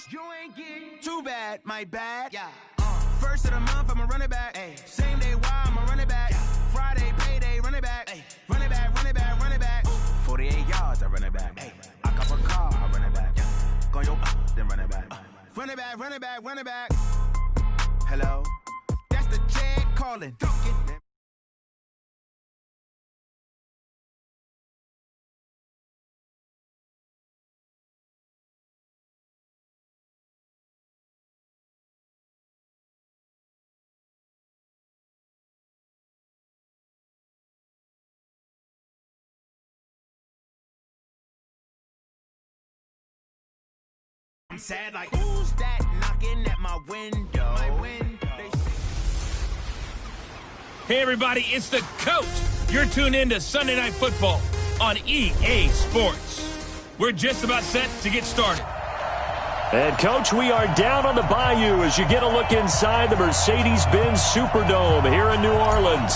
You ain't get too bad, my bad. Yeah. First of the month, I'm a running back. Ay. Same day, why I'm a running back. Yeah. Friday, payday, running back. Ay. Running back, running back, running back. Ooh. 48 yards, I run it back. Ay. I cop a car, I run it back. Yeah. Go yo, then run it back. Run it back, run it back, run it back. Hello, that's the Jet calling. I'm sad like, who's that knocking at my window? Hey everybody, it's the coach. You're tuned in to Sunday Night Football on EA Sports. We're just about set to get started. And Coach, we are down on the bayou as you get a look inside the Mercedes-Benz Superdome here in New Orleans.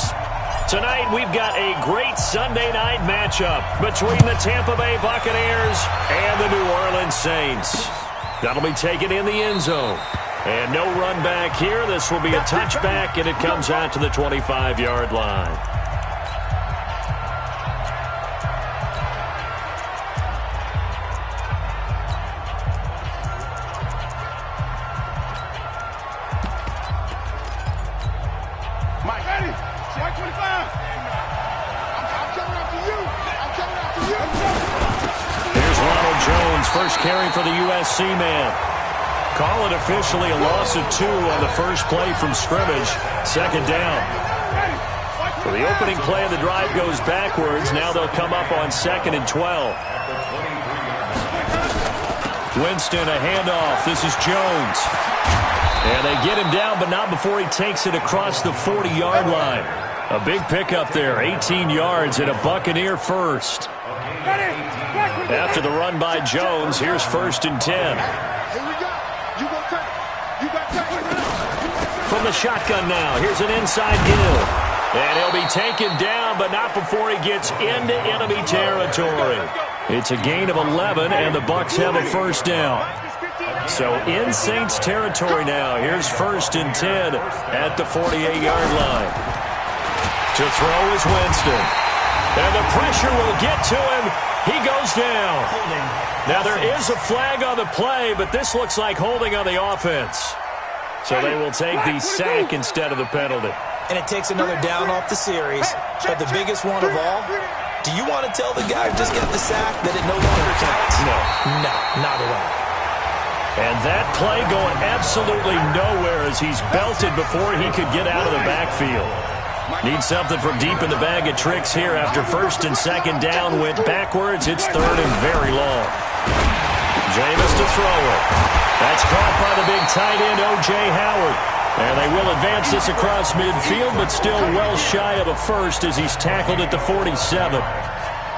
Tonight, we've got a great Sunday night matchup between the Tampa Bay Buccaneers and the New Orleans Saints. That'll be taken in the end zone. And no run back here. This will be a touchback, and it comes out to the 25-yard line. Mike, ready? Strike 25. I'm coming after you. I'm coming after you. Here's Ronald Jones, first carry for the USC man. Call it officially a loss of 2 on the first play from scrimmage. Second down. So the opening play of the drive goes backwards. Now they'll come up on 2nd and 12. Winston, a handoff. This is Jones. And they get him down, but not before he takes it across the 40-yard line. A big pickup there, 18 yards and a Buccaneer first. After the run by Jones, here's 1st and 10. From the shotgun now, here's an inside give. And he'll be taken down, but not before he gets into enemy territory. It's a gain of 11, and the Bucs have a first down. So in Saints territory now, here's 1st and 10 at the 48-yard line. To throw is Winston. And the pressure will get to him. He goes down. Now there is a flag on the play, but this looks like holding on the offense. So they will take the sack instead of the penalty. And it takes another down off the series. But the biggest one of all, do you want to tell the guy who just got the sack that it no longer counts? No. No, not at all. And that play going absolutely nowhere as he's belted before he could get out of the backfield. Needs something from deep in the bag of tricks here after 1st and 2nd down went backwards. It's 3rd and very long. Jameis to throw it. That's caught by the big tight end, O.J. Howard. And they will advance this across midfield, but still well shy of a first as he's tackled at the 47.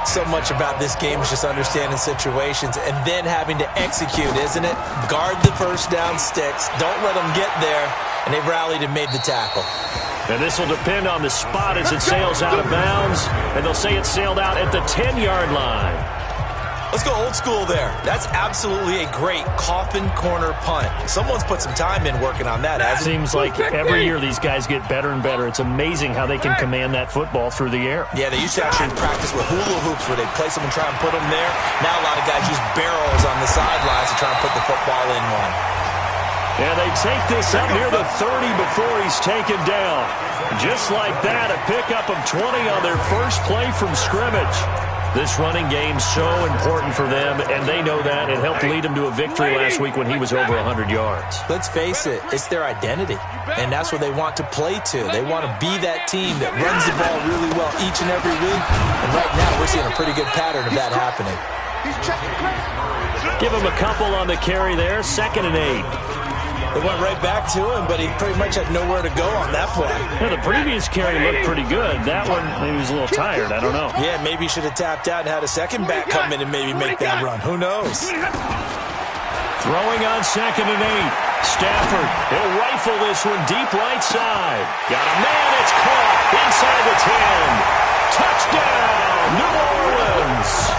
So much about this game is just understanding situations and then having to execute, isn't it? Guard the first down sticks. Don't let them get there. And they rallied and made the tackle. And this will depend on the spot as it sails out of bounds. And they'll say it sailed out at the 10-yard line. Let's go old school there. That's absolutely a great coffin corner punt. Someone's put some time in working on that, hasn't it? Seems like every year these guys get better and better. It's amazing how they can command that football through the air. Yeah, they used to actually practice with hula hoops where they'd place them and try and put them there. Now a lot of guys use barrels on the sidelines to try and put the football in one. And they take this up near the 30 before he's taken down. Just like that, a pickup of 20 on their first play from scrimmage. This running game so important for them, and they know that. It helped lead them to a victory last week when he was over 100 yards. Let's face it, it's their identity, and that's what they want to play to. They want to be that team that runs the ball really well each and every week, and right now we're seeing a pretty good pattern of that happening. Give him a couple on the carry there, 2nd and 8. They went right back to him, but he pretty much had nowhere to go on that play. Yeah, the previous carry looked pretty good. That one, maybe he was a little tired. I don't know. Yeah, maybe he should have tapped out and had a second back come in and maybe make that run. Who knows? Throwing on 2nd and 8. Stafford, he'll rifle this one deep right side. Got a man, it's caught inside the 10. Touchdown, New Orleans.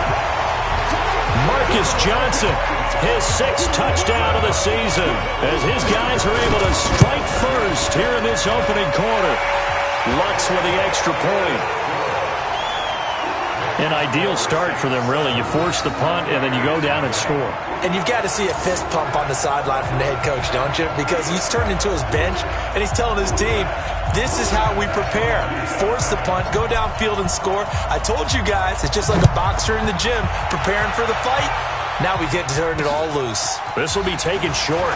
Marcus Johnson, his 6th touchdown of the season, as his guys are able to strike first here in this opening quarter. Lutz with the extra point. An ideal start for them, really. You force the punt, and then you go down and score. And you've got to see a fist pump on the sideline from the head coach, don't you? Because he's turned into his bench, and he's telling his team, this is how we prepare. Force the punt, go downfield and score. I told you guys, it's just like a boxer in the gym preparing for the fight. Now we get to turn it all loose. This will be taken short.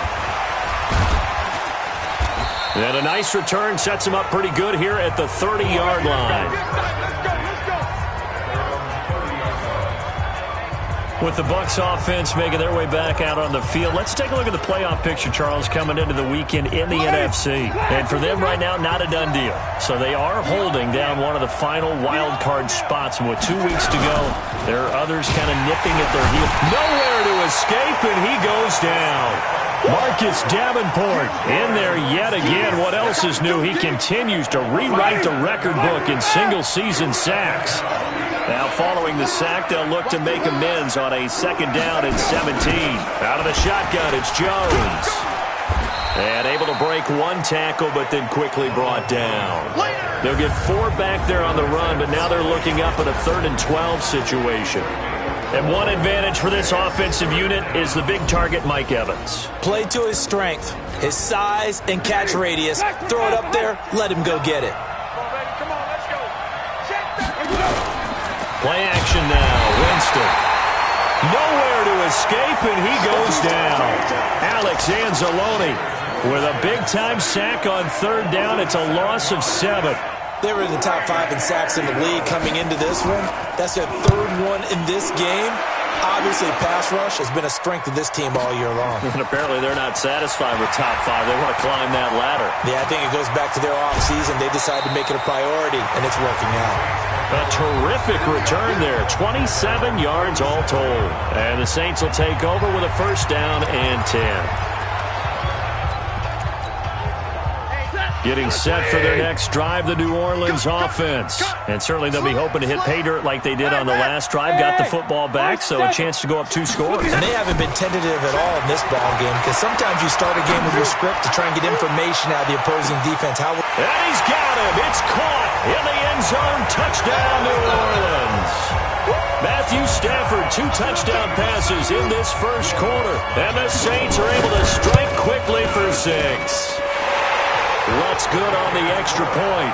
And a nice return sets him up pretty good here at the 30-yard line. With the Bucs offense making their way back out on the field, let's take a look at the playoff picture, Charles, coming into the weekend in the NFC. And for them right now, not a done deal. So they are holding down one of the final wild card spots. And with 2 weeks to go, there are others kind of nipping at their heels. Nowhere to escape, and he goes down. Marcus Davenport in there yet again. What else is new? He continues to rewrite the record book in single-season sacks. Now, following the sack, they'll look to make amends on a 2nd down and 17. Out of the shotgun, it's Jones. And able to break one tackle, but then quickly brought down. They'll get 4 back there on the run, but now they're looking up at a 3rd and 12 situation. And one advantage for this offensive unit is the big target, Mike Evans. Play to his strength, his size and catch radius. Throw it up there, let him go get it. Play action now, Winston. Nowhere to escape, and he goes down. Alex Anzalone with a big-time sack on 3rd down. It's a loss of 7. They were in the top 5 in sacks in the league coming into this one. That's their 3rd one in this game. Obviously, pass rush has been a strength of this team all year long. And apparently they're not satisfied with top 5. They want to climb that ladder. Yeah, I think it goes back to their offseason. They decided to make it a priority, and it's working out. A terrific return there. 27 yards all told. And the Saints will take over with a 1st down and 10. Getting set for their next drive, the New Orleans offense. And certainly they'll be hoping to hit pay dirt like they did on the last drive. Got the football back, so a chance to go up 2 scores. And they haven't been tentative at all in this ball game, because sometimes you start a game with your script to try and get information out of the opposing defense. And he's got him. It's caught in the end zone. Touchdown, New Orleans. Matthew Stafford, 2 touchdown passes in this 1st quarter. And the Saints are able to strike quickly for 6. What's good on the extra point?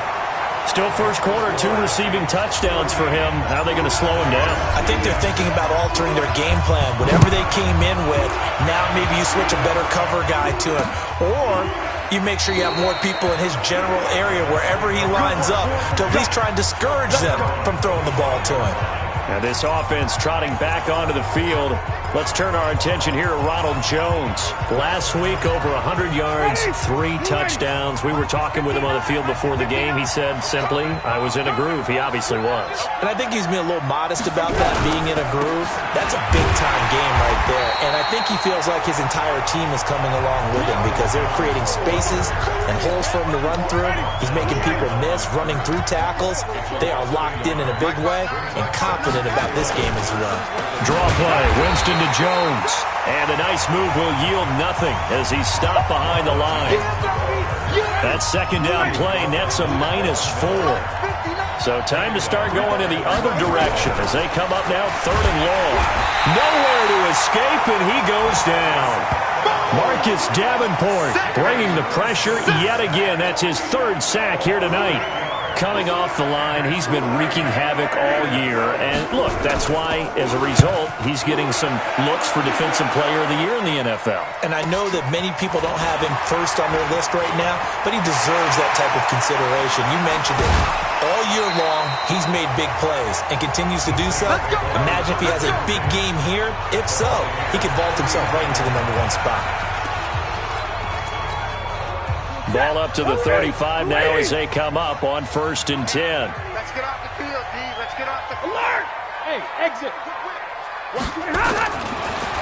Still 1st quarter, 2 receiving touchdowns for him. How are they going to slow him down? I think they're thinking about altering their game plan. Whatever they came in with, now maybe you switch a better cover guy to him. Or you make sure you have more people in his general area wherever he lines up to at least try and discourage them from throwing the ball to him. And this offense trotting back onto the field. Let's turn our attention here to Ronald Jones. Last week, over 100 yards, 3 touchdowns. We were talking with him on the field before the game. He said simply, I was in a groove. He obviously was. And I think he's been a little modest about that, being in a groove. That's a big-time game right there. And I think he feels like his entire team is coming along with him because they're creating spaces and holes for him to run through. He's making people miss, running through tackles. They are locked in a big way and confident about this game as well. Draw play, Winston to Jones. And a nice move will yield nothing as he's stopped behind the line. That 2nd down play nets a -4. So time to start going in the other direction as they come up now 3rd and long. Nowhere to escape, and he goes down. Marcus Davenport bringing the pressure yet again. That's his 3rd sack here tonight. Coming off the line, he's been wreaking havoc all year. And look, that's why, as a result, he's getting some looks for Defensive Player of the Year in the NFL. And I know that many people don't have him first on their list right now, but he deserves that type of consideration. You mentioned it. All year long, he's made big plays and continues to do so. Imagine if he has a big game here. If so, he could vault himself right into the #1 spot. Ball up to the 35 now as they come up on 1st and 10. Let's get off the field, D. Let's get off the field. Alert! Hey, exit.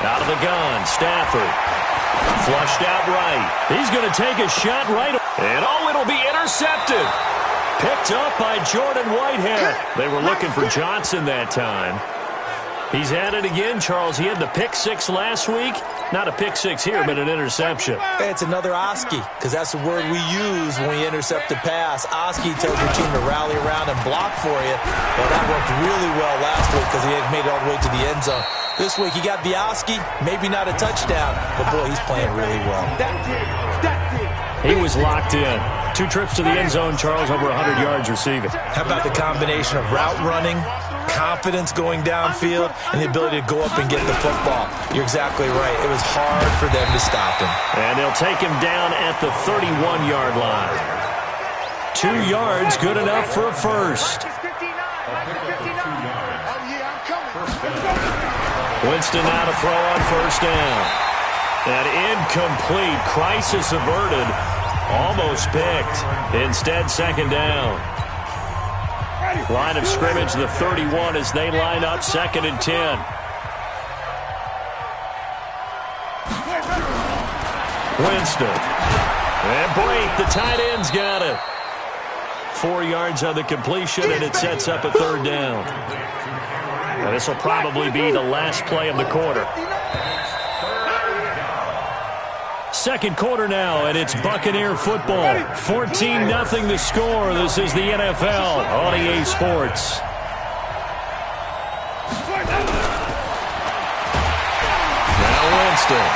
Out of the gun, Stafford. Flushed out right. He's going to take a shot right. And it'll be intercepted. Picked up by Jordan Whitehead. They were looking for Johnson that time. He's at it again, Charles. He had the pick six last week. Not a pick six here, but an interception. Hey, it's another Oski, because that's the word we use when we intercept a pass. Oski tells your team to rally around and block for you. Well, that worked really well last week because he had made it all the way to the end zone. This week he got the Oski, maybe not a touchdown, but boy, he's playing really well. He was locked in. 2 trips to the end zone, Charles, over 100 yards receiving. How about the combination of route running, confidence going downfield, and the ability to go up and get the football? You're exactly right. It was hard for them to stop him. And they'll take him down at the 31-yard line. 2 yards, good enough for a first. Winston now to throw on first down. An incomplete, crisis averted, almost picked. Instead, second down. Line of scrimmage, the 31, as they line up, 2nd and 10. Winston. And Blake, the tight end's got it. 4 yards on the completion, and it sets up a 3rd down. And this will probably be the last play of the quarter. 2nd quarter now, and it's Buccaneer football. 14-0 the score. This is the NFL on EA Sports. Now Winston.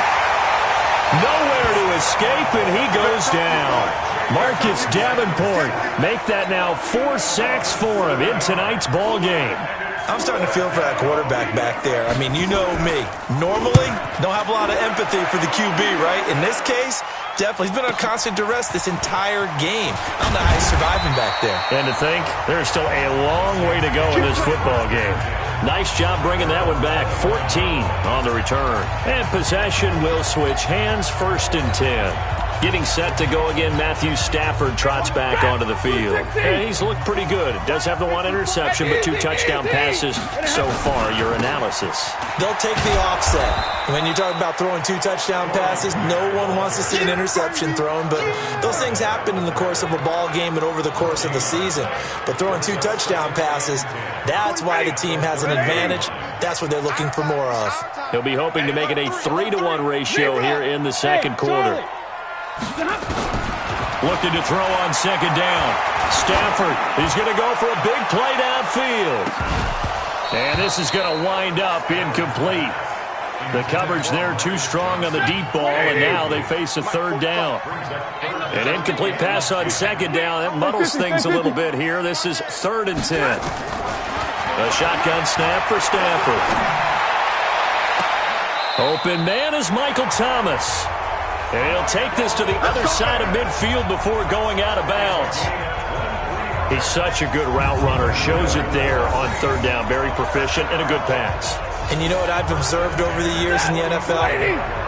Nowhere to escape, and he goes down. Marcus Davenport make that now 4 sacks for him in tonight's ball game. I'm starting to feel for that quarterback back there. I mean, you know me. Normally, don't have a lot of empathy for the QB, right? In this case, definitely. He's been on constant duress this entire game. I don't know how he's surviving back there. And to think, there's still a long way to go in this football game. Nice job bringing that one back. 14 on the return. And possession will switch hands, 1st and 10. Getting set to go again, Matthew Stafford trots back onto the field. And he's looked pretty good. Does have the 1 interception, but 2 touchdown passes so far. Your analysis. They'll take the offset. When you talk about throwing 2 touchdown passes, no one wants to see an interception thrown, but those things happen in the course of a ball game and over the course of the season. But throwing 2 touchdown passes, that's why the team has an advantage. That's what they're looking for more of. He'll be hoping to make it a 3-to-1 ratio here in the 2nd quarter. Looking to throw on 2nd down. Stafford is going to go for a big play downfield. And this is going to wind up incomplete. The coverage there too strong on the deep ball, and now they face a 3rd down. An incomplete pass on 2nd down. That muddles things a little bit here. This is 3rd and 10. A shotgun snap for Stafford. Open man is Michael Thomas. And he'll take this to the other side of midfield before going out of bounds. He's such a good route runner. Shows it there on 3rd down. Very proficient and a good pass. And you know what I've observed over the years in the NFL?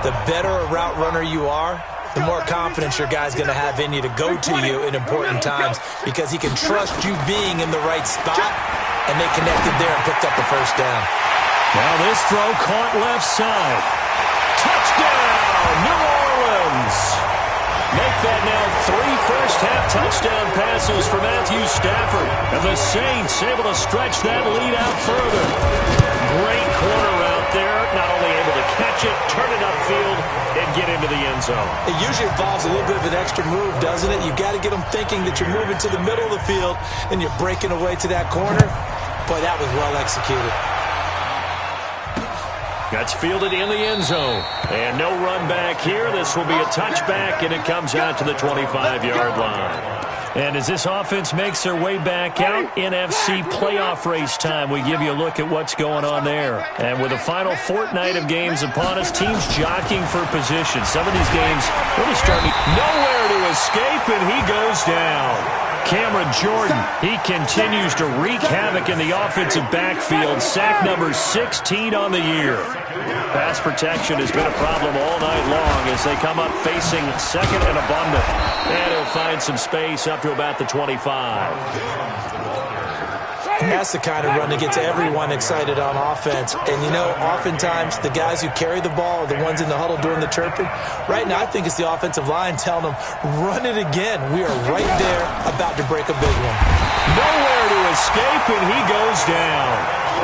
The better a route runner you are, the more confidence your guy's going to have in you to go to you in important times, because he can trust you being in the right spot, and they connected there and picked up the 1st down. Now this throw caught left side. Touchdown, New Orleans. Make that now 3 first-half touchdown passes for Matthew Stafford. And the Saints able to stretch that lead out further. Great corner out there. Not only able to catch it, turn it upfield, and get into the end zone. It usually involves a little bit of an extra move, doesn't it? You've got to get them thinking that you're moving to the middle of the field and you're breaking away to that corner. Boy, that was well executed. That's fielded in the end zone. And no run back here. This will be a touchback, and it comes out to the 25-yard line. And as this offense makes their way back out, NFC playoff race time, we give you a look at what's going on there. And with the final fortnight of games upon us, teams jockeying for position. Some of these games really starting nowhere to escape, and he goes down. Cameron Jordan, he continues to wreak havoc in the offensive backfield. Sack number 16 on the year. Pass protection has been a problem all night long as they come up facing 2nd and abundant. And he'll find some space up to about the 25. And that's the kind of run that gets everyone excited on offense. And, you know, oftentimes the guys who carry the ball are the ones in the huddle doing the chirping. Right now, I think it's the offensive line telling them, run it again. We are right there about to break a big one. Nowhere to escape, and he goes down.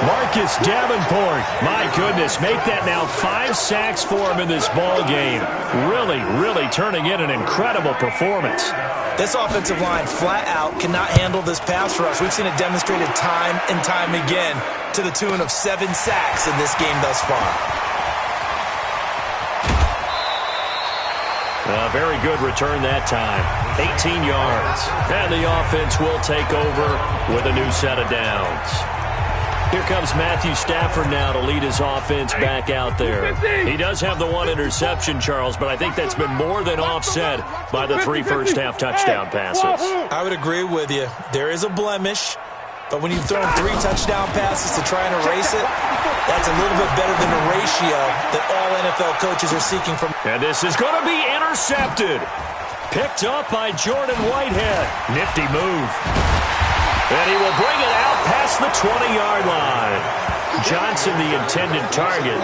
Marcus Davenport, my goodness, make that now 5 sacks for him in this ball game. Really, really turning in an incredible performance. This offensive line flat out cannot handle this pass rush. We've seen it demonstrated time and time again to the tune of 7 sacks in this game thus far. A very good return that time. 18 yards. And the offense will take over with a new set of downs. Here comes Matthew Stafford now to lead his offense back out there. He does have the 1 interception, Charles, but I think that's been more than offset by the 3 first-half touchdown passes. I would agree with you. There is a blemish, but when you've thrown 3 touchdown passes to try and erase it, that's a little bit better than a ratio that all NFL coaches are seeking from. And this is going to be intercepted. Picked up by Jordan Whitehead. Nifty move. And he will bring it out past the 20-yard line. Johnson, the intended target.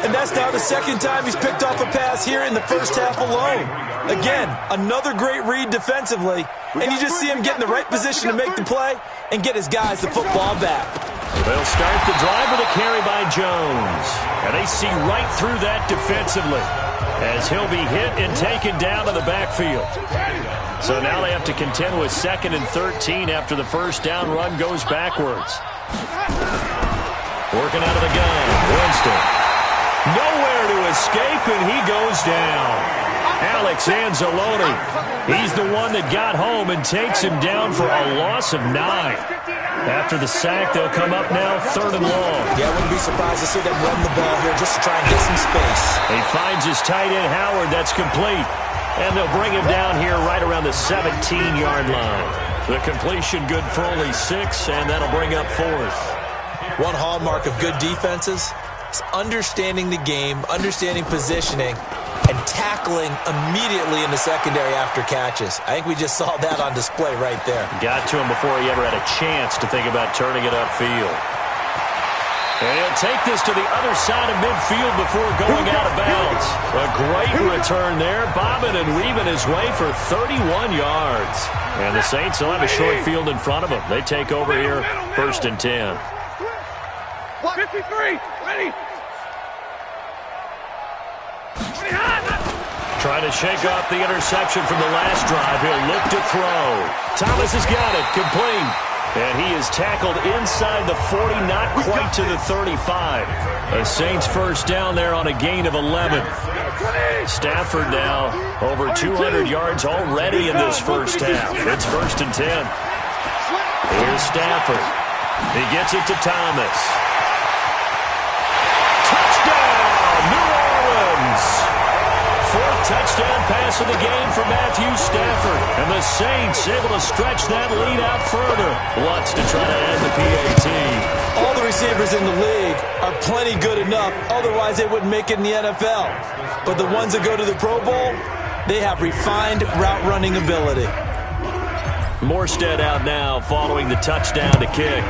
And that's now the second time he's picked off a pass here in the first half alone. Again, another great read defensively. And you just see him get in the right position to make the play and get his guys the football back. They'll start the drive with a carry by Jones. And they see right through that defensively as he'll be hit and taken down to the backfield. So now they have to contend with 2nd and 13 after the first down run goes backwards. Working out of the gun, Winston. Nowhere to escape, and he goes down. Alex Anzalone, he's the one that got home and takes him down for a loss of 9. After the sack, they'll come up now 3rd and long. Yeah, I wouldn't be surprised to see them run the ball here just to try and get some space. He finds his tight end, Howard. That's complete. And they'll bring him down here right around the 17-yard line. The completion good for only 6, and that'll bring up 4th. One hallmark of good defenses is understanding the game, understanding positioning, and tackling immediately in the secondary after catches. I think we just saw that on display right there. Got to him before he ever had a chance to think about turning it upfield. And he'll take this to the other side of midfield before going out of bounds. A great return there, bobbing and weaving his way for 31 yards. And the Saints will have a short field in front of them. They take over here, 1st and 10. 53, ready. Trying to shake off the interception from the last drive. He'll look to throw. Thomas has got it, complete. And he is tackled inside the 40, not quite to the 35. The Saints first down there on a gain of 11. Stafford now over 200 yards already in this first half. It's 1st and 10. Here's Stafford. He gets it to Thomas. Touchdown, New Orleans! 4th touchdown pass of the game for Matthew Stafford. And the Saints able to stretch that lead out further. Wants to try to end the PAT. All the receivers in the league are plenty good enough. Otherwise, they wouldn't make it in the NFL. But the ones that go to the Pro Bowl, they have refined route running ability. Morstead out now following the touchdown to kick.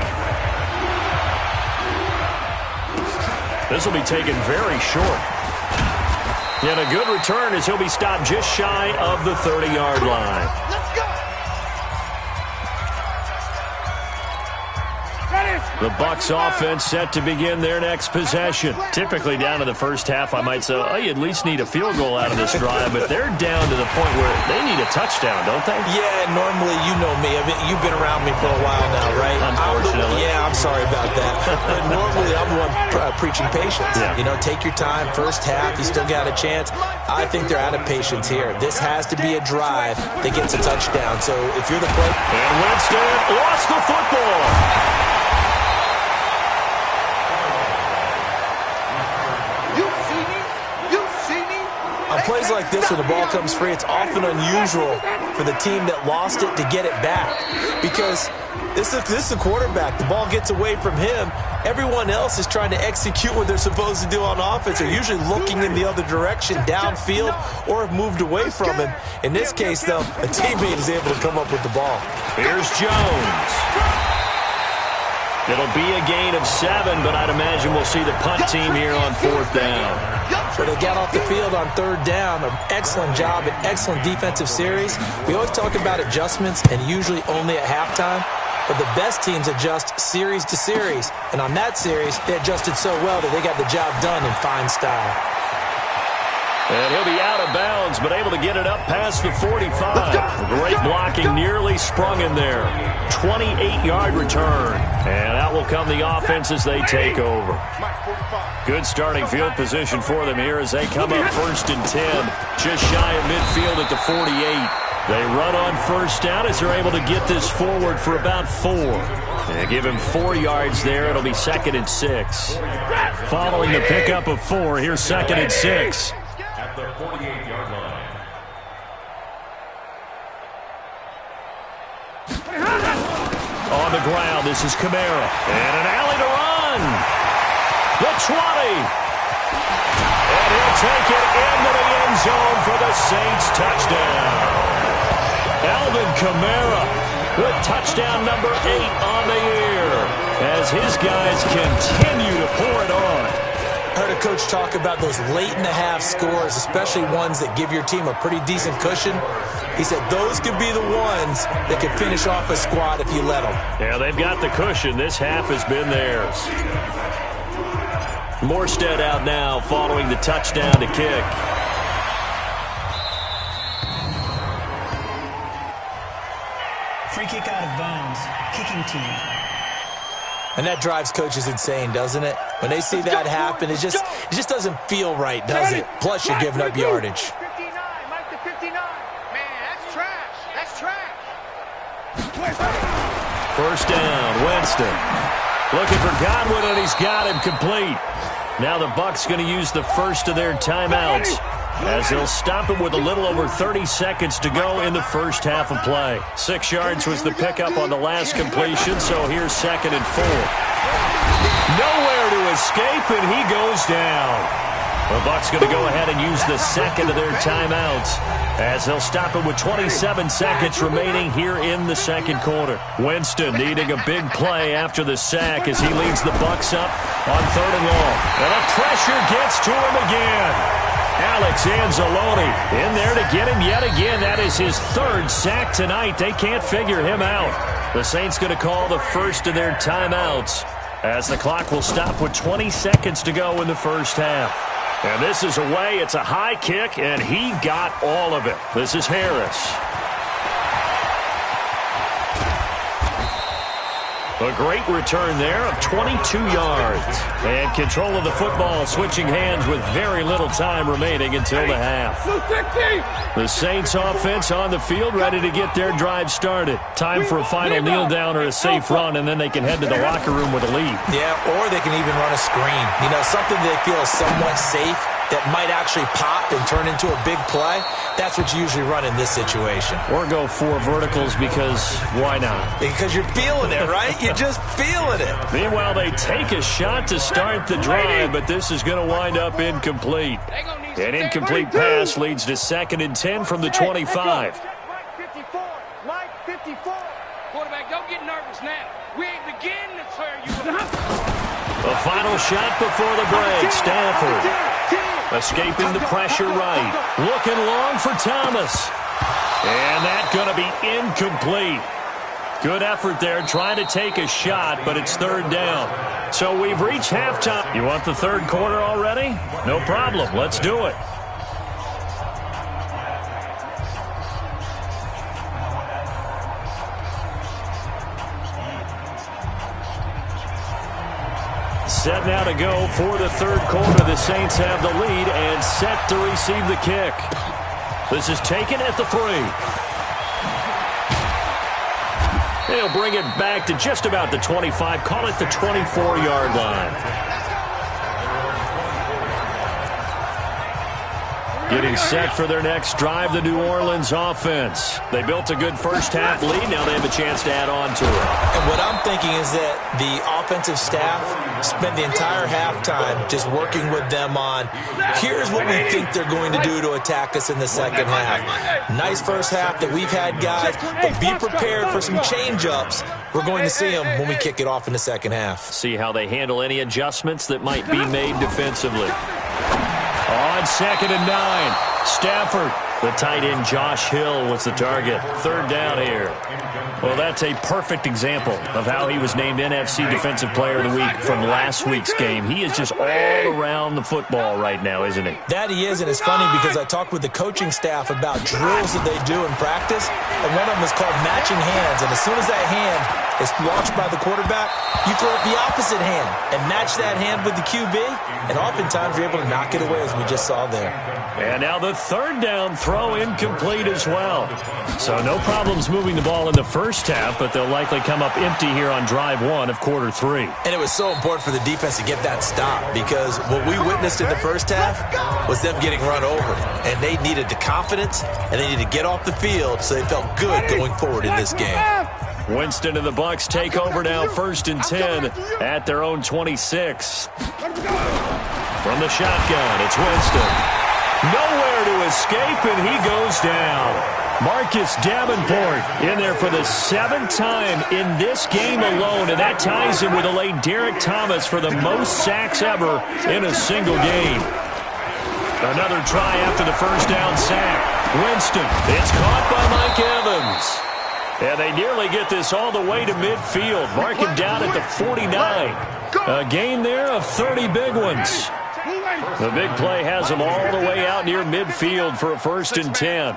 This will be taken very short. And a good return as he'll be stopped just shy of the 30-yard line. Let's go. The Bucs offense set to begin their next possession. Typically down to the first half, I might say, oh, you at least need a field goal out of this drive, but they're down to the point where they need a touchdown, don't they? Yeah, normally, you know me. I mean, you've been around me for a while now, right? Unfortunately. I'm sorry about that. But normally, I'm the one preaching patience. Yeah. You know, take your time. First half, you still got a chance. I think they're out of patience here. This has to be a drive that gets a touchdown. So if you're the play... And Winston lost the football. On plays like this, when the ball comes free, it's often unusual for the team that lost it to get it back. Because this is a quarterback. The ball gets away from him. Everyone else is trying to execute what they're supposed to do on offense. They're usually looking in the other direction, downfield, or have moved away from him. In this case, though, a teammate is able to come up with the ball. Here's Jones. It'll be a gain of 7, but I'd imagine we'll see the punt team here on 4th down. So they got off the field on 3rd down. An excellent job, an excellent defensive series. We always talk about adjustments, and usually only at halftime. but the best teams adjust series to series. And on that series, they adjusted so well that they got the job done in fine style. And he'll be out of bounds, but able to get it up past the 45. Great blocking, nearly sprung in there. 28-yard return. And out will come the offense as they take over. Good starting field position for them here as they come up 1st and 10. Just shy of midfield at the 48. They run on first down as they're able to get this forward for about 4. And give him 4 yards there. It'll be 2nd and 6. Following the pickup of 4, here's 2nd and 6. At the 48-yard line. On the ground, this is Kamara. And an alley to run. The 20. And he'll take it into the end zone for the Saints touchdown. Alvin Kamara with touchdown number 8 on the year as his guys continue to pour it on. I heard a coach talk about those late-in-the-half scores, especially ones that give your team a pretty decent cushion. He said those could be the ones that could finish off a squad if you let them. Yeah, they've got the cushion. This half has been theirs. Morstead out now following the touchdown to kick. Free kick out of bounds. Kicking team. And that drives coaches insane, doesn't it? When they see that happen, it just doesn't feel right, does it? Plus, you're giving up yardage. 59, Mike to 59. Man, that's trash. That's trash. First down, Winston. Looking for Godwin, and he's got him complete. Now the Bucs going to use the first of their timeouts as they'll stop it with a little over 30 seconds to go in the first half of play. 6 yards was the pickup on the last completion, so here's 2nd and 4. Nowhere to escape, and he goes down. The Bucs going to go ahead and use the second of their timeouts as they'll stop it with 27 seconds remaining here in the second quarter. Winston needing a big play after the sack as he leads the Bucs up on 3rd and long. And the pressure gets to him again. Alex Anzalone in there to get him yet again. That is his 3rd sack tonight. They can't figure him out. The Saints going to call the first of their timeouts as the clock will stop with 20 seconds to go in the first half. And this is away. It's a high kick, and he got all of it. This is Harris. A great return there of 22 yards. And control of the football switching hands with very little time remaining until the half. The Saints offense on the field ready to get their drive started. Time for a final kneel down or a safe run, and then they can head to the locker room with a lead. Yeah, or they can even run a screen. You know, something they feel is somewhat safe that might actually pop and turn into a big play. That's what you usually run in this situation. Or go 4 verticals because why not? Because you're feeling it, right? You're just feeling it. Meanwhile, they take a shot to start the drive, but this is going to wind up incomplete. An incomplete pass leads to 2nd and 10 from the 25. Mike 54. Mike 54. Quarterback, don't get nervous now. We ain't beginning to tear you up. A final shot before the break. Stafford escaping the pressure right. Looking long for Thomas. And that's going to be incomplete. Good effort there trying to take a shot, but it's 3rd down. So we've reached halftime. You want the 3rd quarter already? No problem. Let's do it. Set now to go for the 3rd quarter. The Saints have the lead and set to receive the kick. This is taken at the 3. They'll bring it back to just about the 25. Call it the 24-yard line. Getting set for their next drive, the New Orleans offense. They built a good first half lead. Now they have a chance to add on to it. And what I'm thinking is that the offensive staff spent the entire halftime just working with them on, here's what we think they're going to do to attack us in the second half. Nice first half that we've had, guys, but be prepared for some change-ups. We're going to see them when we kick it off in the second half. See how they handle any adjustments that might be made defensively. On 2nd and 9, Stafford The tight end Josh Hill was the target. Third down here. Well, that's a perfect example of how he was named NFC Defensive Player of the Week from last week's game. He is just all around the football right now, isn't he? That he is, and it's funny because I talked with the coaching staff about drills that they do in practice, and one of them is called matching hands. And as soon as that hand is launched by the quarterback, you throw it the opposite hand and match that hand with the QB, and oftentimes you're able to knock it away, as we just saw there. And now the third down throw incomplete as well. So no problems moving the ball in the first half, but they'll likely come up empty here on drive one of quarter three. And it was so important for the defense to get that stop, because what we witnessed in the first half was them getting run over. And they needed the confidence, and they needed to get off the field so they felt good going forward in this game. Winston and the Bucs take over now, 1st and 10 at their own 26. From the shotgun, it's Winston. Nowhere to escape, and he goes down. Marcus Davenport in there for the 7th time in this game alone, and that ties him with the late Derek Thomas for the most sacks ever in a single game. Another try after the first down sack. Winston, it's caught by Mike Evans. And they nearly get this all the way to midfield. Mark him down at the 49. A gain there of 30 big ones. The big play has them all the way out near midfield for a 1st and 10.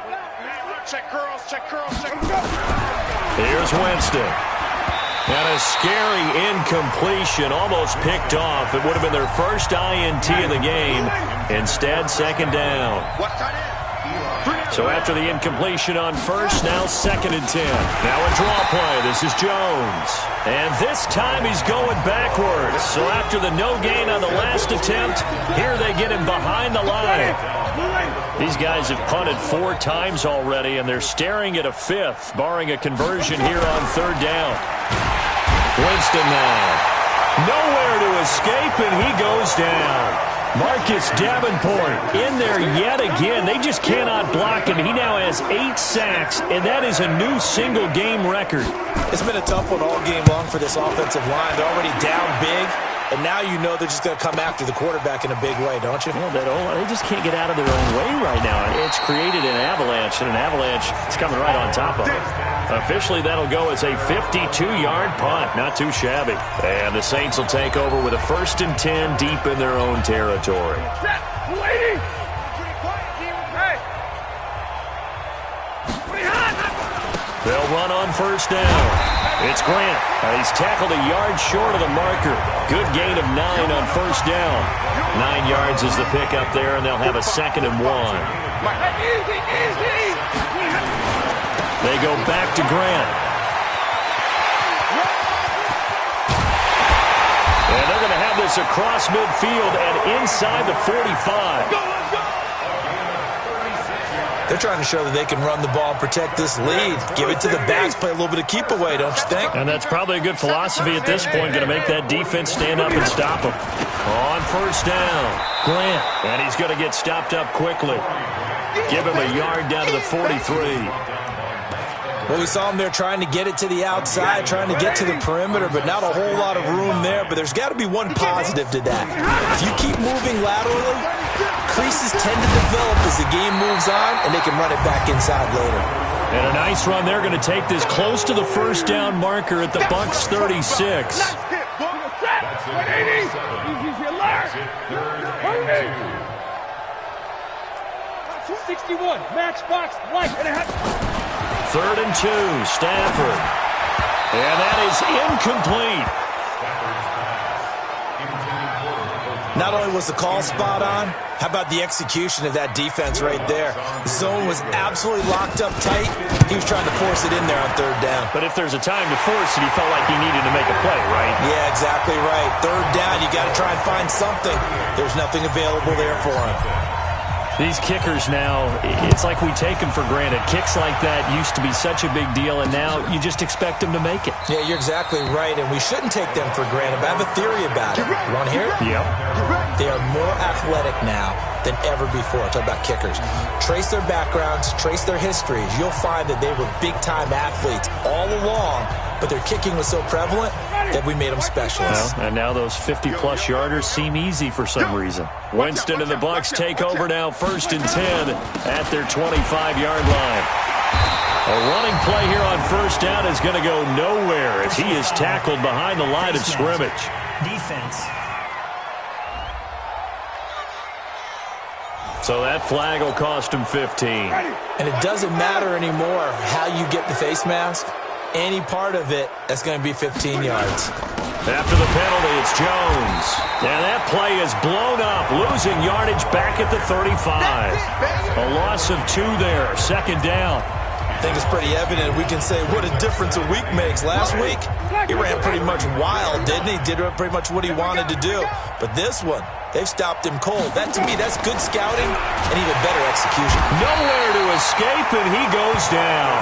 Here's Winston. And a scary incompletion, almost picked off. It would have been their first INT of the game. Instead, 2nd down. So after the incompletion on first, now 2nd and 10. Now a draw play. This is Jones. And this time he's going backwards. So after the no gain on the last attempt, here they get him behind the line. These guys have punted 4 times already, and they're staring at a 5th, barring a conversion here on 3rd down. Winston now. Nowhere to escape, and he goes down. Marcus Davenport in there yet again. They just cannot block him. He now has 8 sacks, and that is a new single-game record. It's been a tough one all game long for this offensive line. They're already down big, and now you know they're just going to come after the quarterback in a big way, don't you? Well, they just can't get out of their own way right now. It's created an avalanche, and an avalanche is coming right on top of it. Officially, that'll go as a 52-yard punt. Not too shabby. And the Saints will take over with a 1st and 10 deep in their own territory. They'll run on 1st down. It's Grant. He's tackled a yard short of the marker. Good gain of 9 on 1st down. 9 yards is the pickup there, and they'll have a 2nd and 1. They go back to Grant. And they're going to have this across midfield and inside the 45. They're trying to show that they can run the ball and protect this lead. Give it to the backs, play a little bit of keep away, don't you think? And that's probably a good philosophy at this point, going to make that defense stand up and stop them. On 1st down, Grant. And he's going to get stopped up quickly. Give him a yard down to the 43. Well, we saw him there trying to get it to the outside, trying to get to the perimeter, but not a whole lot of room there. But there's got to be one positive to that. If you keep moving laterally, creases tend to develop as the game moves on, and they can run it back inside later. And a nice run. They're going to take this close to the 1st down marker at the Bucs 36. 61, matchbox, light, and a half. 3rd and 2, Stafford. And that is incomplete. Not only was the call spot on, how about the execution of that defense right there? The zone was absolutely locked up tight. He was trying to force it in there on 3rd down. But if there's a time to force it, he felt like he needed to make a play, right? Yeah, exactly right. 3rd down, you got to try and find something. There's nothing available there for him. These kickers now, it's like we take them for granted. Kicks like that used to be such a big deal, and now you just expect them to make it. Yeah, you're exactly right, and we shouldn't take them for granted. But I have a theory about it. You want to hear it? Yep. They are more athletic now than ever before. Talk about kickers. Trace their backgrounds, trace their histories. You'll find that they were big-time athletes all along, but their kicking was so prevalent that we made them specialists. Well, and now those 50-plus yarders seem easy for some reason. Winston and the Bucs take over now, 1st and 10 at their 25-yard line. A running play here on 1st down is going to go nowhere as he is tackled behind the line of scrimmage. Defense. So that flag will cost him 15. And it doesn't matter anymore how you get the face mask. Any part of it, that's going to be 15 yards. After the penalty, it's Jones. And that play is blown up, losing yardage back at the 35. A loss of 2 there, 2nd down. I think it's pretty evident. We can say what a difference a week makes. Last week, he ran pretty much wild, didn't he? Did pretty much what he wanted to do. But this one, they've stopped him cold. That, to me, that's good scouting and even better execution. Nowhere to escape, and he goes down.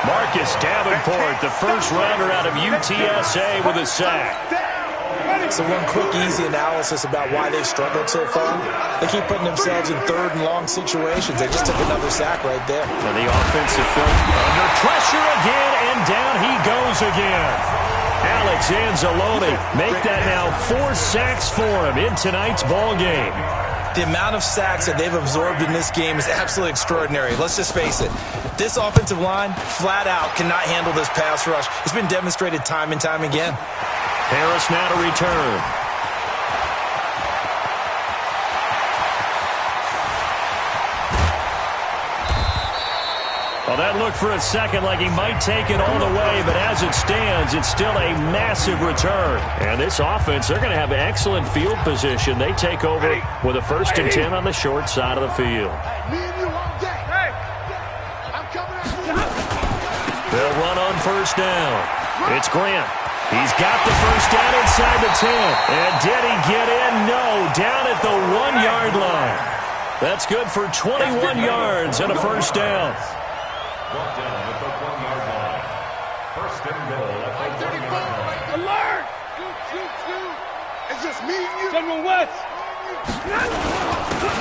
Marcus Davenport, the first rounder out of UTSA with a sack. So one quick, easy analysis about why they've struggled so far. They keep putting themselves in 3rd and long situations. They just took another sack right there. And the offensive film under pressure again, and down he goes again. Alex Anzalone make that now 4 sacks for him in tonight's ball game. The amount of sacks that they've absorbed in this game is absolutely extraordinary. Let's just face it. This offensive line, flat out, cannot handle this pass rush. It's been demonstrated time and time again. Harris now to return. Well, that looked for a second like he might take it all the way, but as it stands, it's still a massive return. And this offense, they're going to have excellent field position. They take over with a 1st and 10 on the short side of the field. They'll run on 1st down. It's Grant. He's got the 1st down inside the 10. And did he get in? No, down at the 1-yard line. That's good for 21 yards and a 1st down. Brought down at the 1-yard line. 1st and goal at the 1-yard line. Alert! Shoot. It's just me and you. General West.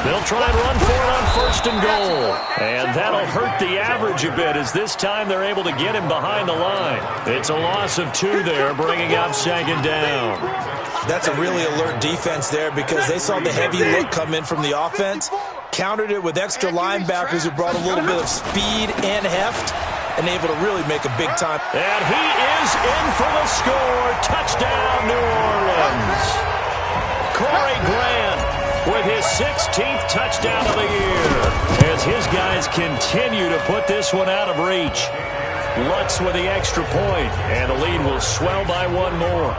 They'll try and run for it on 1st and goal. And that'll hurt the average a bit as this time they're able to get him behind the line. It's a loss of 2 there, bringing up 2nd down. That's a really alert defense there because they saw the heavy look come in from the offense, countered it with extra linebackers who brought a little bit of speed and heft, and able to really make a big time. And he is in for the score. Touchdown, New Orleans. Corey Grant with his 16th touchdown of the year as his guys continue to put this one out of reach. Lutz with the extra point, and the lead will swell by 1 more.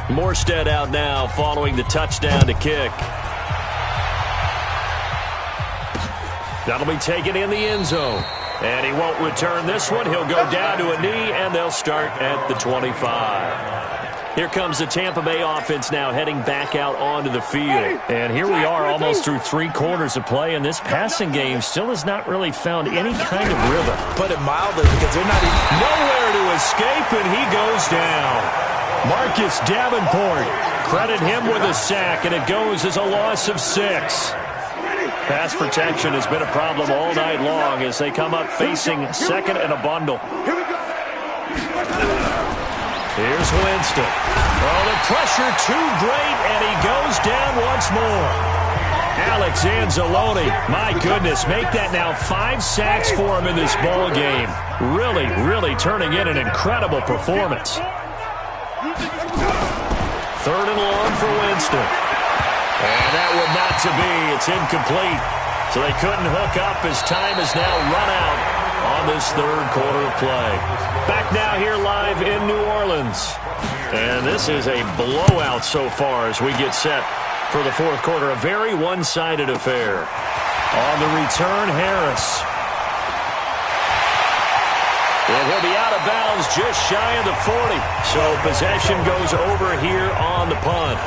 Morstead out now following the touchdown to kick. That'll be taken in the end zone. And he won't return this one. He'll go down to a knee, and they'll start at the 25. Here comes the Tampa Bay offense now heading back out onto the field. And here we are almost through 3 quarters of play, and this passing game still has not really found any kind of rhythm. Put it mildly because they're not even... Nowhere to escape, and he goes down. Marcus Davenport, credit him with a sack, and it goes as a loss of 6. Pass protection has been a problem all night long as they come up facing 2nd and a bundle. Here's Winston. Oh, the pressure too great, and he goes down once more. Alex Anzalone, my goodness, make that now 5 sacks for him in this ball game. Really turning in an incredible performance. 3rd and long for Winston. And that would not to be. It's incomplete. So they couldn't hook up as time is now run out on this 3rd quarter of play. Back now here live in New Orleans. And this is a blowout so far as we get set for the 4th quarter. A very one-sided affair. On the return, Harris. And he'll be out of bounds just shy of the 40. So possession goes over here on the punt.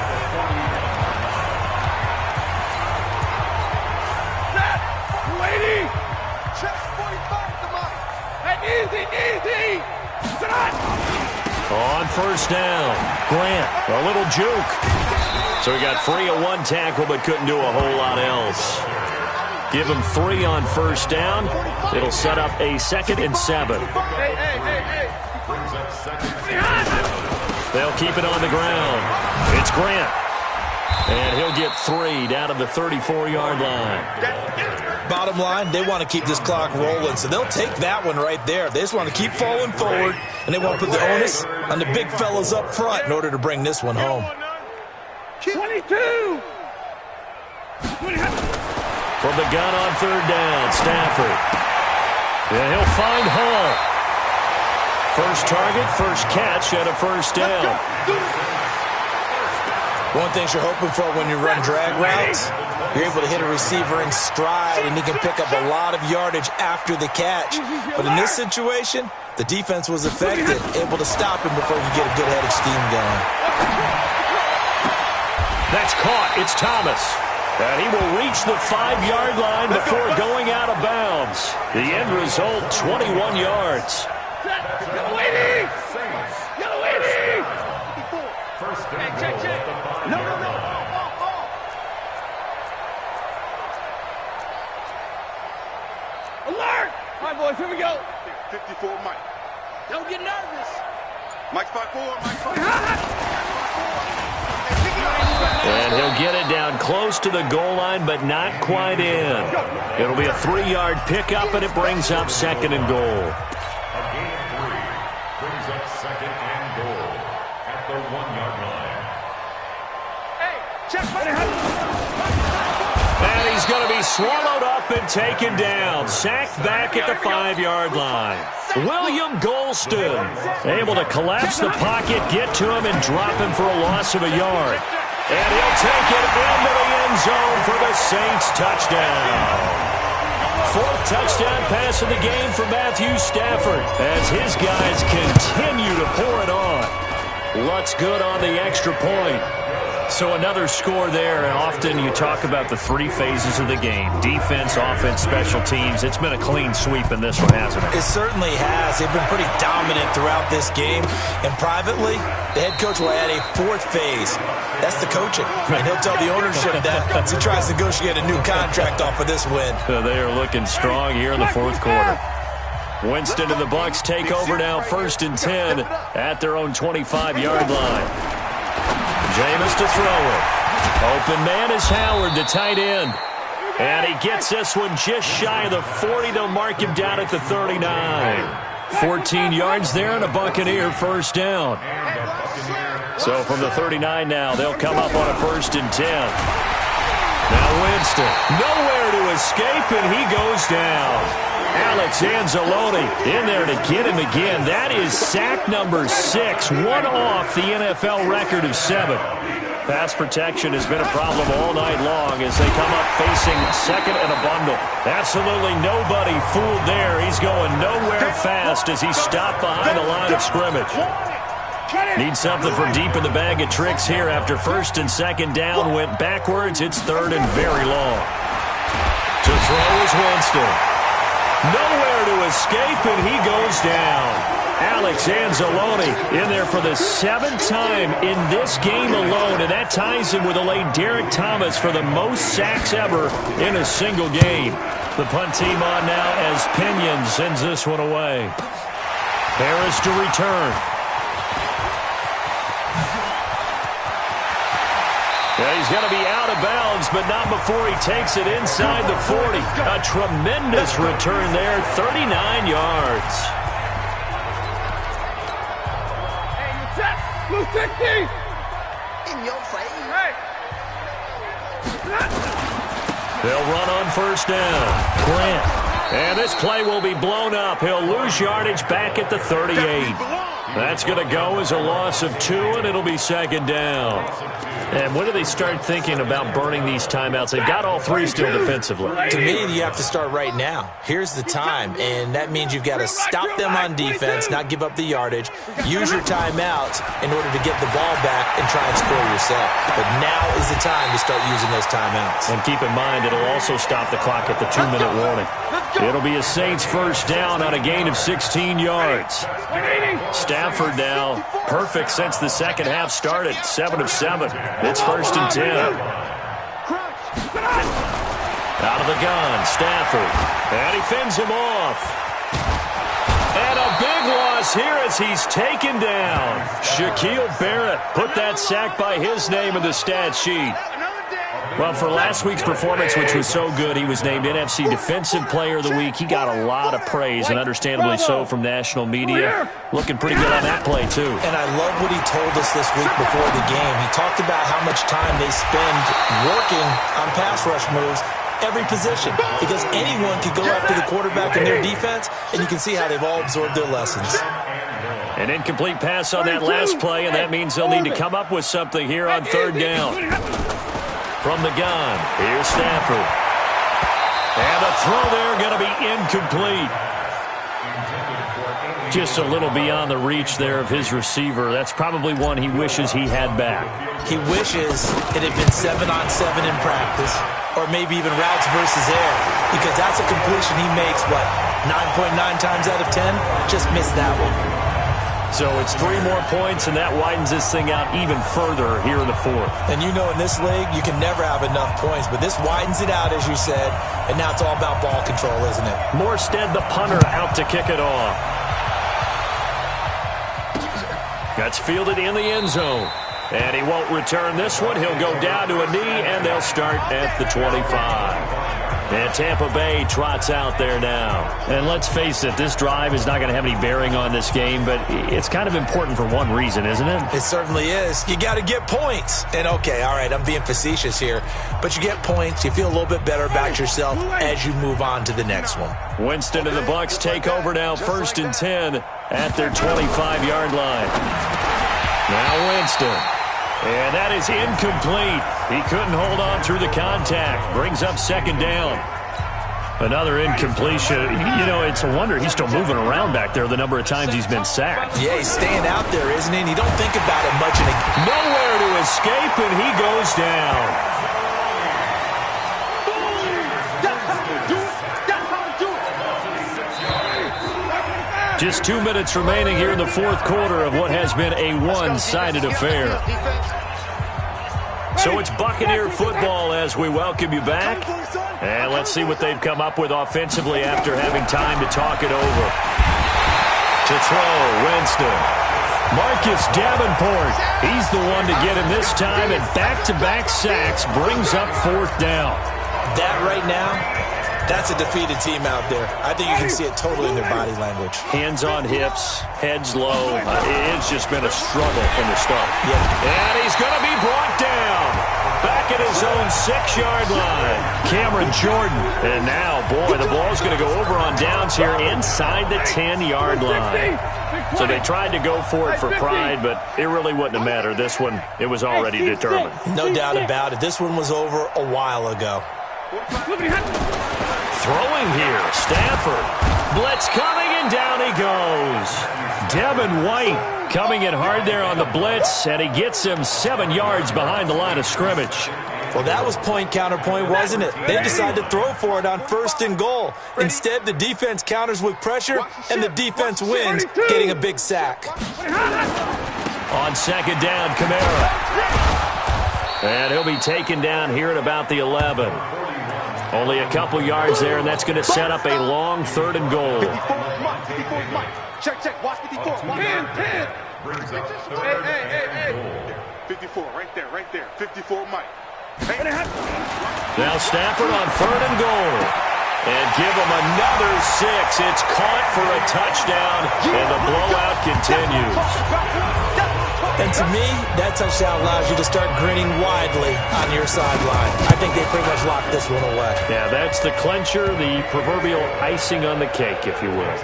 Easy. On 1st down, Grant, a little juke. So he got free of one tackle but couldn't do a whole lot else. Give him 3 on first down. It'll set up a 2nd and 7. They'll keep it on the ground. It's Grant. And he'll get 3 down to the 34-yard line. Bottom line, they want to keep this clock rolling, so they'll take that one right there. They just want to keep falling forward, and they want to put the onus on the big fellas up front in order to bring this one home. 22! From the gun on third down, Stafford. And he'll find Hall. First target, first catch, and a first down. One thing you're hoping for when you run drag routes, you're able to hit a receiver in stride, and he can pick up a lot of yardage after the catch. But in this situation, the defense was effective, able to stop him before you get a good head of steam going. That's caught. It's Thomas. And he will reach the 5-yard line before going out of bounds. The end result, 21 yards. Yellow 80! Yellow 80! Hey, check. No. Alert! All right, boys, here we go. 54, Mike. Don't get nervous. Mike's 5-4, Mike's 5-4. And he'll get it down close to the goal line, but not quite in. It'll be a 3-yard pickup, and it brings up 2nd and goal. A gain of 3 brings up 2nd and goal at the 1-yard line. Hey, check. And he's going to be swallowed up and taken down. Sacked back at the 5-yard line. William Golston able to collapse the pocket, get to him, and drop him for a loss of a yard. And he'll take it into the end zone for the Saints touchdown. 4th touchdown pass of the game for Matthew Stafford as his guys continue to pour it on. Lutz good on the extra point. So another score there, and often you talk about the 3 phases of the game. Defense, offense, special teams. It's been a clean sweep in this one, hasn't it? It certainly has. They've been pretty dominant throughout this game. And privately, the head coach will add a 4th phase. That's the coaching. And he'll tell the ownership that as he tries to negotiate a new contract off of this win. They are looking strong here in the 4th quarter. Winston and the Bucs take over now, 1st and 10 at their own 25-yard line. Jameis to throw it. Open man is Howard, the tight end. And he gets this one just shy of the 40. They'll mark him down at the 39. 14 yards there and a Buccaneer first down. So from the 39 now, they'll come up on a 1st and 10. Now Winston, nowhere to escape, and he goes down. Alex Anzalone in there to get him again. That is sack number 6, one off the NFL record of 7. Pass protection has been a problem all night long as they come up facing 2nd and a bundle. Absolutely nobody fooled there. He's going nowhere fast as he's stopped behind the line of scrimmage. Need something from deep in the bag of tricks here after 1st and 2nd down. Went backwards. It's 3rd and very long. To throw is Winston. Nowhere to escape, and he goes down. Alex Anzalone in there for the 7th time in this game alone, and that ties him with a late Derek Thomas for the most sacks ever in a single game. The punt team on now as Pinion sends this one away. Harris to return. Yeah, he's going to be out of bounds, but not before he takes it inside the 40. A tremendous return there, 39 yards. Hey, you check. Blue 60. In your face. Hey. They'll run on 1st down. Grant. And this play will be blown up. He'll lose yardage back at the 38. That's going to go as a loss of 2, and it'll be 2nd down. And when do they start thinking about burning these timeouts? They've got all 3 still defensively. To me, you have to start right now. Here's the time, and that means you've got to stop them on defense, not give up the yardage, use your timeouts in order to get the ball back and try and score yourself. But now is the time to start using those timeouts. And keep in mind, it'll also stop the clock at the 2-minute warning. It'll be a Saints first down on a gain of 16 yards. Stafford now perfect since the second half started, 7 of 7. It's 1st and 10. Out of the gun, Stafford. And he fends him off. And a big loss here as he's taken down. Shaquille Barrett put that sack by his name in the stat sheet. Well, for last week's performance, which was so good, he was named NFC Defensive Player of the Week. He got a lot of praise, and understandably so, from national media. Looking pretty good on that play, too. And I love what he told us this week before the game. He talked about how much time they spend working on pass rush moves, every position, because anyone could go after the quarterback in their defense, and you can see how they've all absorbed their lessons. An incomplete pass on that last play, and that means they'll need to come up with something here on 3rd down. From the gun, here's Stafford. And the throw there going to be incomplete. Just a little beyond the reach there of his receiver. That's probably one he wishes he had back. He wishes it had been 7-on-7 in practice, or maybe even routes versus air, because that's a completion he makes, 9.9 times out of 10? Just missed that one. So it's 3 more points, and that widens this thing out even further here in the 4th. And you know in this league, you can never have enough points, but this widens it out, as you said, and now it's all about ball control, isn't it? Morstead, the punter, out to kick it off. That's fielded in the end zone. And he won't return this one. He'll go down to a knee, and they'll start at the 25. And Tampa Bay trots out there now. And let's face it, this drive is not going to have any bearing on this game, but it's kind of important for one reason, isn't it? It certainly is. You got to get points. And okay, all right, I'm being facetious here, but you get points, you feel a little bit better about yourself as you move on to the next one. Winston and the Bucs take over now, 1st and 10 at their 25-yard line. Now Winston. And that is incomplete. He couldn't hold on through the contact. Brings up 2nd down. Another incompletion. You know, it's a wonder he's still moving around back there the number of times he's been sacked. Yeah, he's staying out there, isn't he? And you don't think about it much. Nowhere to escape, and he goes down. Just 2 minutes remaining here in the 4th quarter of what has been a one-sided affair. So it's Buccaneer football as we welcome you back. And let's see what they've come up with offensively after having time to talk it over. To throw, Winston. Marcus Davenport. He's the one to get him this time, and back-to-back sacks brings up 4th down. That right now, that's a defeated team out there. I think you can see it totally in their body language. Hands on hips, heads low. It's just been a struggle from the start. Yep. And he's going to be brought down. Back at his own 6-yard line. Cameron Jordan. And now, boy, the ball's going to go over on downs here inside the 10-yard line. So they tried to go for it for pride, but it really wouldn't have mattered. This one, it was already determined. No doubt about it. This one was over a while ago. Throwing here, Stafford. Blitz coming, and down he goes. Devin White coming in hard there on the blitz, and he gets him 7 yards behind the line of scrimmage. Well, that was point counterpoint, wasn't it? They decided to throw for it on 1st and goal. Instead, the defense counters with pressure, and the defense wins, getting a big sack. On 2nd down, Kamara. And he'll be taken down here at about the 11. Only a couple yards there, and that's going to set up a long 3rd and goal. 54 Mike. Check. Watch 54. 10. Hey. 54, right there. 54 Mike. Now Stafford on 3rd and goal. And give him another 6. It's caught for a touchdown, and the blowout continues. And to me, that touchdown allows you to start grinning widely on your sideline. I think they pretty much locked this one away. Yeah, that's the clincher, the proverbial icing on the cake, if you will.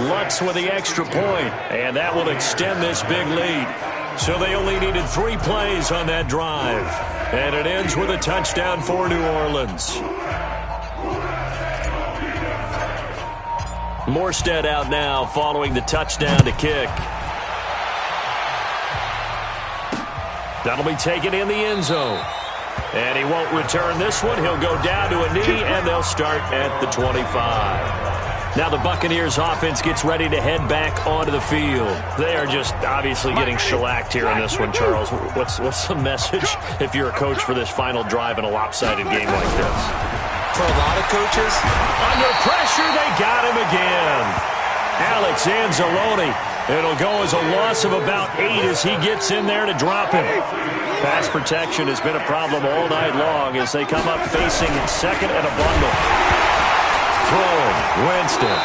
Lutz with the extra point, and that will extend this big lead. So they only needed 3 plays on that drive. And it ends with a touchdown for New Orleans. Morstead out now following the touchdown to kick. That'll be taken in the end zone. And he won't return this one. He'll go down to a knee, and they'll start at the 25. Now the Buccaneers offense gets ready to head back onto the field. They are just obviously getting shellacked here in this one, Charles. What's the message if you're a coach for this final drive in a lopsided game like this? For a lot of coaches, under pressure, they got him again. Alex Anzalone. It'll go as a loss of about 8 as he gets in there to drop him. Pass protection has been a problem all night long as they come up facing second and a bundle. Throwing, Winston.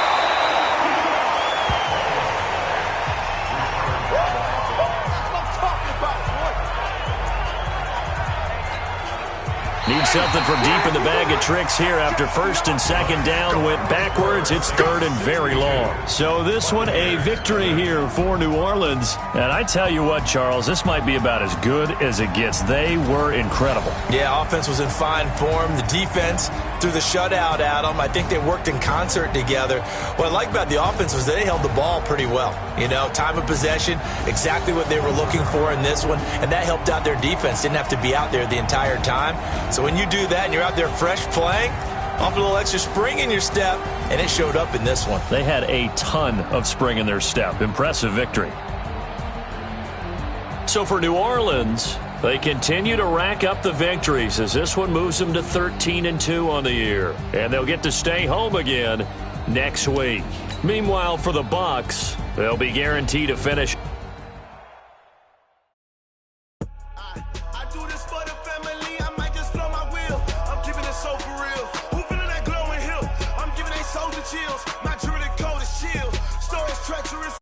Needs something from deep in the bag of tricks here after first and second down went backwards. It's third and very long. So this one, a victory here for New Orleans. And I tell you what, Charles, this might be about as good as it gets. They were incredible. Yeah, offense was in fine form. The defense threw the shutout at them. I think they worked in concert together. What I like about the offense was they held the ball pretty well. You know, time of possession, exactly what they were looking for in this one. And that helped out their defense. Didn't have to be out there the entire time. So when you do that and you're out there fresh playing, off a little extra spring in your step, and it showed up in this one. They had a ton of spring in their step. Impressive victory. So for New Orleans, they continue to rack up the victories as this one moves them to 13-2 on the year. And they'll get to stay home again next week. Meanwhile, for the Bucs, they'll be guaranteed to finish. My druid code is chill. Stories treacherous.